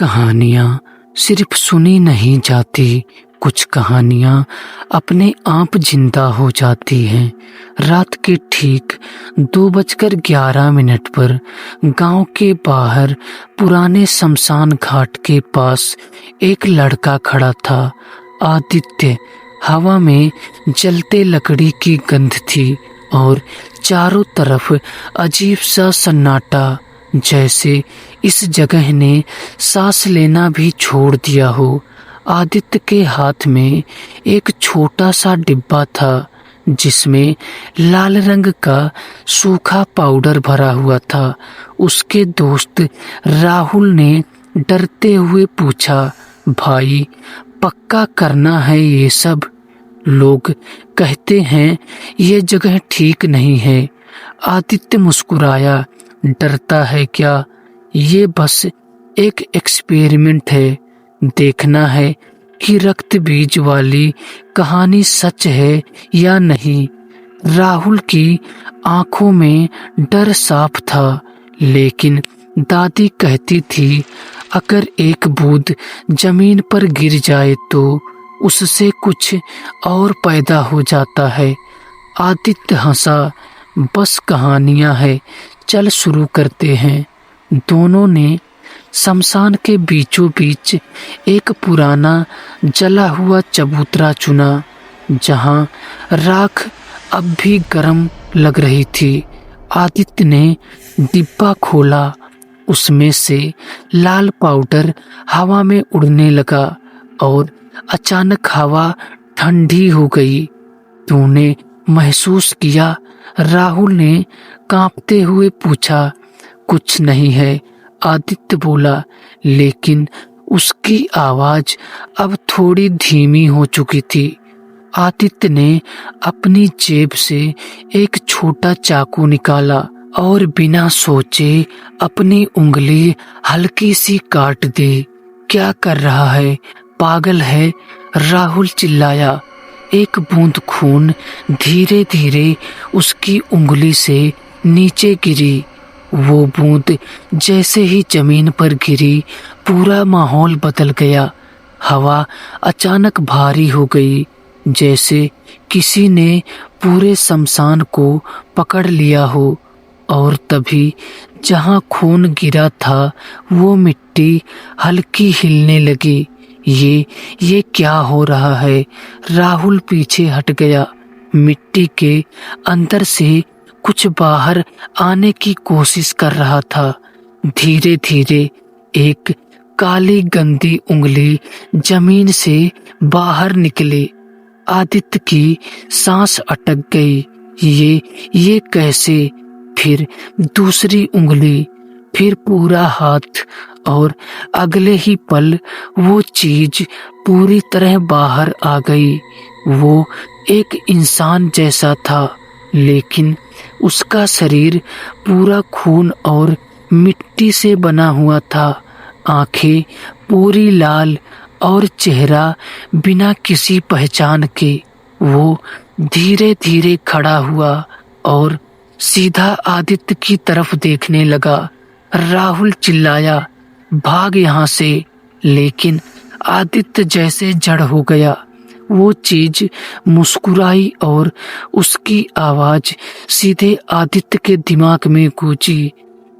कहानियाँ सिर्फ सुनी नहीं जाती, कुछ कहानियाँ अपने आप जिंदा हो जाती हैं। रात के ठीक 2:11 पर गांव के बाहर पुराने शमशान घाट के पास एक लड़का खड़ा था। आदित्य। हवा में जलते लकड़ी की गंध थी और चारों तरफ अजीब सा सन्नाटा, जैसे इस जगह ने सांस लेना भी छोड़ दिया हो। आदित्य के हाथ में एक छोटा सा डिब्बा था जिसमें लाल रंग का सूखा पाउडर भरा हुआ था। उसके दोस्त राहुल ने डरते हुए पूछा, भाई पक्का करना है ये सब? लोग कहते हैं ये जगह ठीक नहीं है। आदित्य मुस्कुराया, डरता है क्या? ये बस एक एक्सपेरिमेंट है। देखना है कि रक्त बीज वाली कहानी सच है या नहीं। राहुल की आंखों में डर साफ था, लेकिन दादी कहती थी अगर एक बूंद जमीन पर गिर जाए तो उससे कुछ और पैदा हो जाता है। आदित्य हंसा, बस कहानियां है, चल शुरू करते हैं। दोनों ने शमशान के बीचों बीच एक पुराना जला हुआ चबूतरा चुना, जहां राख अब भी गर्म लग रही थी। आदित्य ने डिब्बा खोला, उसमें से लाल पाउडर हवा में उड़ने लगा और अचानक हवा ठंडी हो गई। तूने महसूस किया? राहुल ने कांपते हुए पूछा। कुछ नहीं है, आदित्य बोला, लेकिन उसकी आवाज अब थोड़ी धीमी हो चुकी थी। आदित्य ने अपनी जेब से एक छोटा चाकू निकाला और बिना सोचे अपनी उंगली हल्की सी काट दी। क्या कर रहा है? पागल है? राहुल चिल्लाया। एक बूंद खून धीरे धीरे उसकी उंगली से नीचे गिरी। वो बूंद जैसे ही जमीन पर गिरी, पूरा माहौल बदल गया। हवा अचानक भारी हो गई, जैसे किसी ने पूरे शमशान को पकड़ लिया हो। और तभी जहां खून गिरा था वो मिट्टी हल्की हिलने लगी। ये क्या हो रहा है? राहुल पीछे हट गया। मिट्टी के अंदर से कुछ बाहर आने की कोशिश कर रहा था। धीरे धीरे एक काली गंदी उंगली जमीन से बाहर निकली। आदित्य की सांस अटक गई। ये कैसे? फिर दूसरी उंगली, फिर पूरा हाथ, और अगले ही पल वो चीज पूरी तरह बाहर आ गई। वो एक इंसान जैसा था, लेकिन उसका शरीर पूरा खून और मिट्टी से बना हुआ था। आंखें पूरी लाल और चेहरा बिना किसी पहचान के। वो धीरे धीरे खड़ा हुआ और सीधा आदित्य की तरफ देखने लगा। राहुल चिल्लाया, भाग यहाँ से! लेकिन आदित्य जैसे जड़ हो गया। वो चीज मुस्कुराई और उसकी आवाज सीधे आदित्य के दिमाग में गूंजी।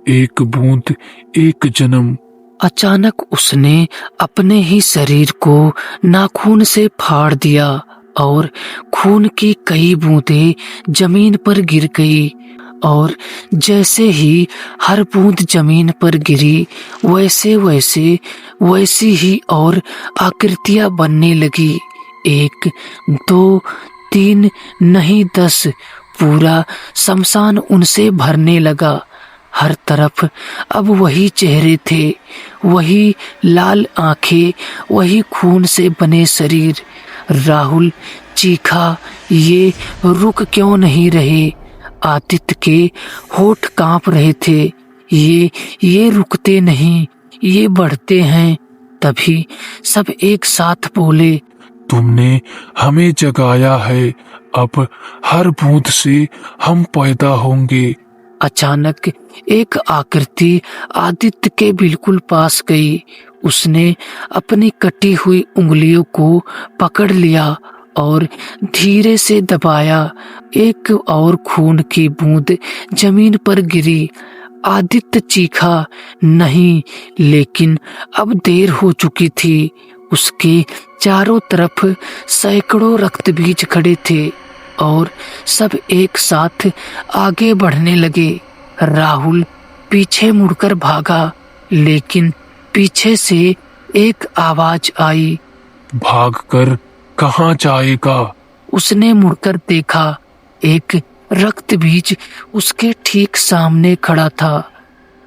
एक बूंद एक जन्म। अचानक उसने अपने ही शरीर को नाखून से फाड़ दिया और खून की कई बूंदें जमीन पर गिर गई। और जैसे ही हर बूंद जमीन पर गिरी, वैसी ही और आकृतियां बनने लगी। 1, 2, 3 नहीं 10। पूरा शमशान उनसे भरने लगा। हर तरफ अब वही चेहरे थे, वही लाल आंखें, वही खून से बने शरीर। राहुल चीखा, ये रुक क्यों नहीं रहे? आदित्य के होठ कांप रहे थे। ये रुकते नहीं, ये बढ़ते हैं। तभी सब एक साथ बोले, तुमने हमें जगाया है, अब हर बूंद से हम पैदा होंगे। अचानक एक आकृति आदित्य के बिल्कुल पास गई। उसने अपनी कटी हुई उंगलियों को पकड़ लिया और धीरे से दबाया। एक और खून की बूंद जमीन पर गिरी। आदित्य चीखा नहीं, लेकिन अब देर हो चुकी थी। उसके चारों तरफ सैकड़ों रक्तबीज खड़े थे और सब एक साथ आगे बढ़ने लगे। राहुल पीछे मुड़कर भागा, लेकिन पीछे से एक आवाज आई। भागकर कहाँ जाएगा? उसने मुड़कर देखा। एक रक्तबीज उसके ठीक सामने खड़ा था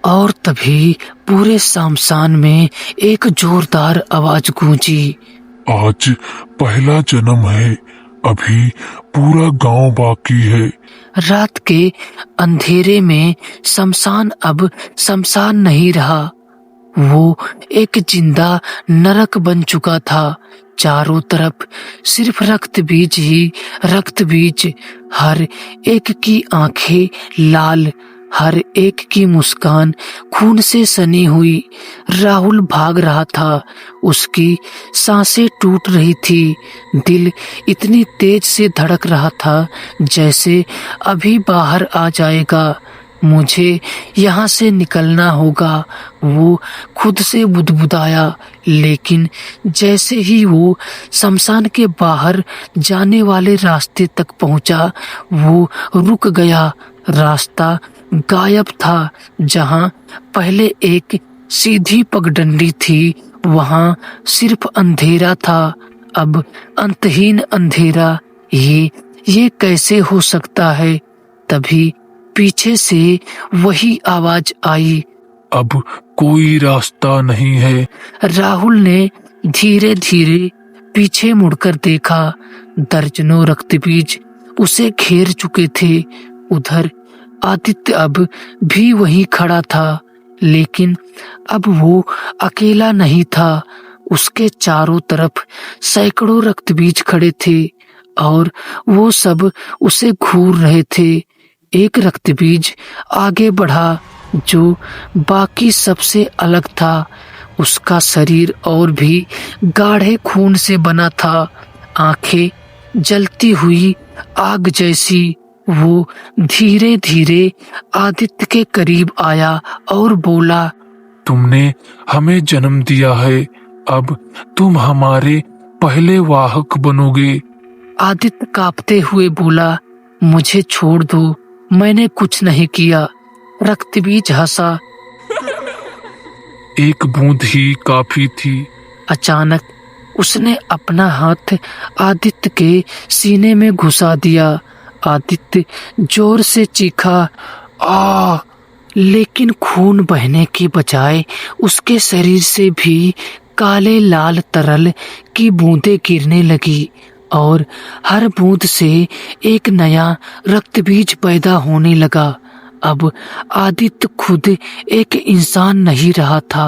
और तभी पूरे शमशान में एक जोरदार आवाज गूंजी। आज पहला जन्म है, अभी पूरा गांव बाकी है। रात के अंधेरे में शमशान अब शमशान नहीं रहा। वो एक जिंदा नरक बन चुका था। चारों तरफ सिर्फ रक्तबीज ही रक्तबीज। हर एक की आंखें लाल, हर एक की मुस्कान खून से सनी हुई। राहुल भाग रहा था, उसकी सांसें टूट रही थी। दिल इतनी तेज से धड़क रहा था जैसे अभी बाहर आ जाएगा। मुझे यहाँ से निकलना होगा, वो खुद से बुदबुदाया। लेकिन जैसे ही वो शमशान के बाहर जाने वाले रास्ते तक पहुंचा, वो रुक गया। रास्ता गायब था। जहां पहले एक सीधी पगडंडी थी, वहां सिर्फ अंधेरा था। अब अंतहीन अंधेरा। ये कैसे हो सकता है? तभी पीछे से वही आवाज आई। अब कोई रास्ता नहीं है। राहुल ने धीरे धीरे पीछे मुड़कर देखा। दर्जनों रक्तबीज उसे घेर चुके थे। उधर आदित्य अब भी वहीं खड़ा था, लेकिन अब वो अकेला नहीं था। उसके चारों तरफ सैकड़ों रक्तबीज खड़े थे और वो सब उसे घूर रहे थे। एक रक्तबीज आगे बढ़ा, जो बाकी सबसे अलग था। उसका शरीर और भी गाढ़े खून से बना था, आंखें जलती हुई आग जैसी। वो धीरे धीरे आदित्य के करीब आया और बोला, तुमने हमें जन्म दिया है, अब तुम हमारे पहले वाहक बनोगे। आदित्य कांपते हुए बोला, मुझे छोड़ दो, मैंने कुछ नहीं किया। रक्तबीज हंसा। एक बूंद ही काफी थी। अचानक उसने अपना हाथ आदित्य के सीने में घुसा दिया। आदित्य जोर से चीखा, आ! लेकिन खून बहने की बजाय उसके शरीर से भी काले लाल तरल की बूंदें गिरने लगी और हर बूंद से एक नया रक्तबीज पैदा होने लगा। अब आदित्य खुद एक इंसान नहीं रहा था,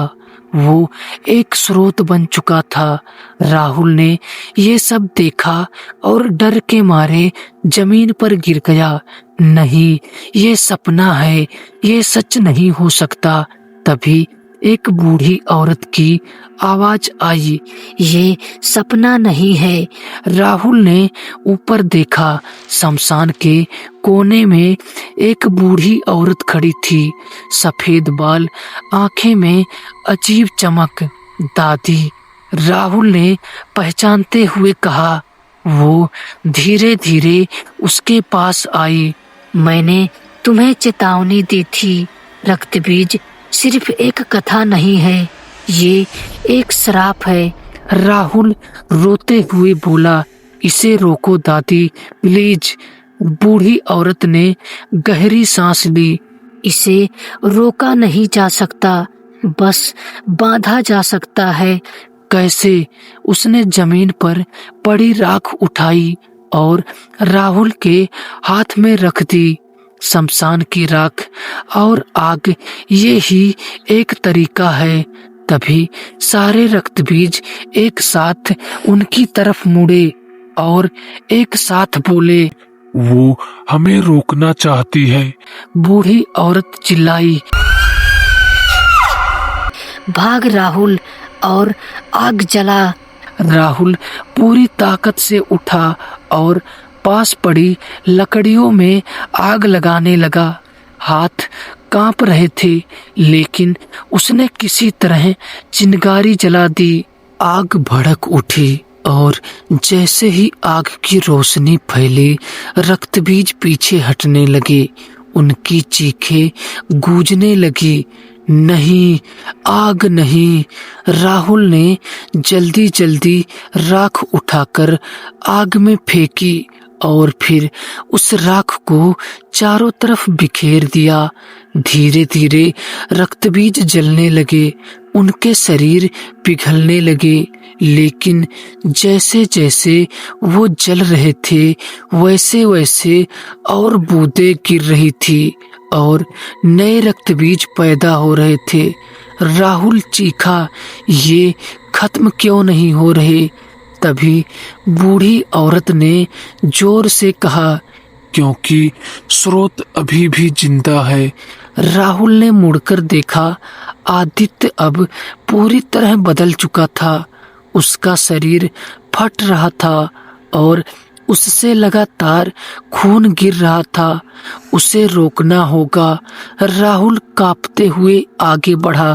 वो एक स्रोत बन चुका था। राहुल ने ये सब देखा और डर के मारे जमीन पर गिर गया। नहीं, ये सपना है, ये सच नहीं हो सकता। तभी एक बूढ़ी औरत की आवाज आई, ये सपना नहीं है। राहुल ने ऊपर देखा। शमशान के कोने में एक बूढ़ी औरत खड़ी थी, सफेद बाल, आंखें में अजीब चमक। दादी, राहुल ने पहचानते हुए कहा। वो धीरे धीरे उसके पास आई। मैंने तुम्हें चेतावनी दी थी, रक्तबीज सिर्फ एक कथा नहीं है, ये एक श्राप है। राहुल रोते हुए बोला, इसे रोको दादी, प्लीज। बूढ़ी औरत ने गहरी सांस ली। इसे रोका नहीं जा सकता, बस बांधा जा सकता है। कैसे? उसने जमीन पर पड़ी राख उठाई और राहुल के हाथ में रख दी। शमशान की राख और आग, ये ही एक तरीका है। तभी सारे रक्तबीज एक साथ उनकी तरफ मुड़े और एक साथ बोले, वो हमें रोकना चाहती है। बूढ़ी औरत चिल्लाई, भाग राहुल, और आग जला। राहुल पूरी ताकत से उठा और पास पड़ी लकड़ियों में आग लगाने लगा। हाथ कांप रहे थे, लेकिन उसने किसी तरह चिंगारी जला दी। आग भड़क उठी और जैसे ही आग की रोशनी फैली, रक्तबीज पीछे हटने लगे। उनकी चीखें गूंजने लगी, नहीं, आग नहीं। राहुल ने जल्दी जल्दी राख उठाकर आग में फेंकी और फिर उस राख को चारों तरफ बिखेर दिया। धीरे धीरे रक्तबीज जलने लगे, उनके शरीर पिघलने लगे, लेकिन जैसे जैसे वो जल रहे थे वैसे वैसे और बूंदें गिर रही थी और नए रक्तबीज पैदा हो रहे थे। राहुल चीखा, ये खत्म क्यों नहीं हो रहे? तभी बूढ़ी औरत ने जोर से कहा, क्योंकि स्रोत अभी भी जिंदा है। राहुल ने मुड़कर देखा। आदित्य अब पूरी तरह बदल चुका था। उसका शरीर फट रहा था और उससे लगातार खून गिर रहा था। उसे रोकना होगा। राहुल कांपते हुए आगे बढ़ा।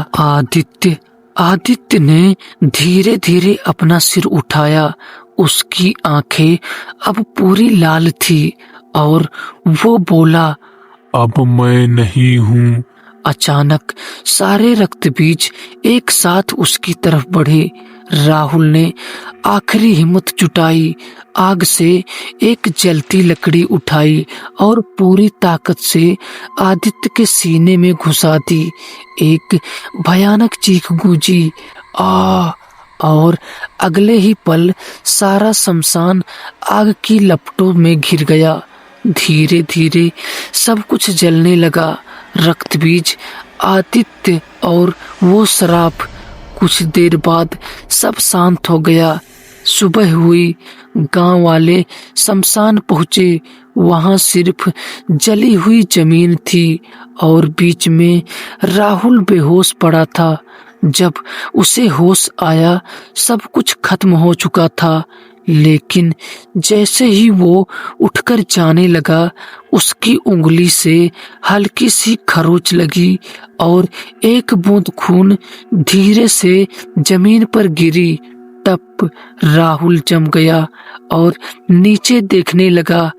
आदित्य ने धीरे धीरे अपना सिर उठाया। उसकी आंखें अब पूरी लाल थी और वो बोला, अब मैं नहीं हूँ। अचानक सारे रक्तबीज एक साथ उसकी तरफ बढ़े। राहुल ने आखिरी हिम्मत जुटाई, आग से एक जलती लकड़ी उठाई और पूरी ताकत से आदित्य के सीने में घुसा दी। एक भयानक चीख गूंजी, आ! और अगले ही पल सारा शमशान आग की लपटों में घिर गया। धीरे धीरे सब कुछ जलने लगा, रक्तबीज, आदित्य और वो शराब। कुछ देर बाद सब शांत हो गया। सुबह हुई, गांव वाले शमशान पहुंचे। वहां सिर्फ जली हुई जमीन थी और बीच में राहुल बेहोश पड़ा था। जब उसे होश आया, सब कुछ खत्म हो चुका था, लेकिन जैसे ही वो उठकर जाने लगा, उसकी उंगली से हल्की सी खरोंच लगी और एक बूंद खून धीरे से जमीन पर गिरी। तब राहुल जम गया और नीचे देखने लगा।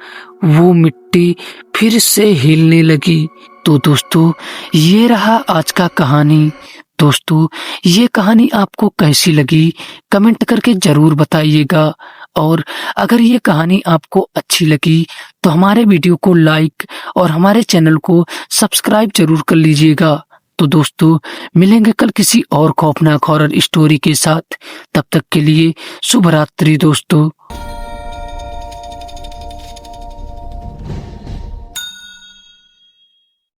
वो मिट्टी फिर से हिलने लगी। तो दोस्तों, ये रहा आज का कहानी। दोस्तों, ये कहानी आपको कैसी लगी कमेंट करके जरूर बताइएगा। और अगर ये कहानी आपको अच्छी लगी तो हमारे वीडियो को लाइक और हमारे चैनल को सब्सक्राइब जरूर कर लीजिएगा। तो दोस्तों, मिलेंगे कल किसी और खौफनाक हॉरर स्टोरी के साथ। तब तक के लिए शुभ रात्रि दोस्तों।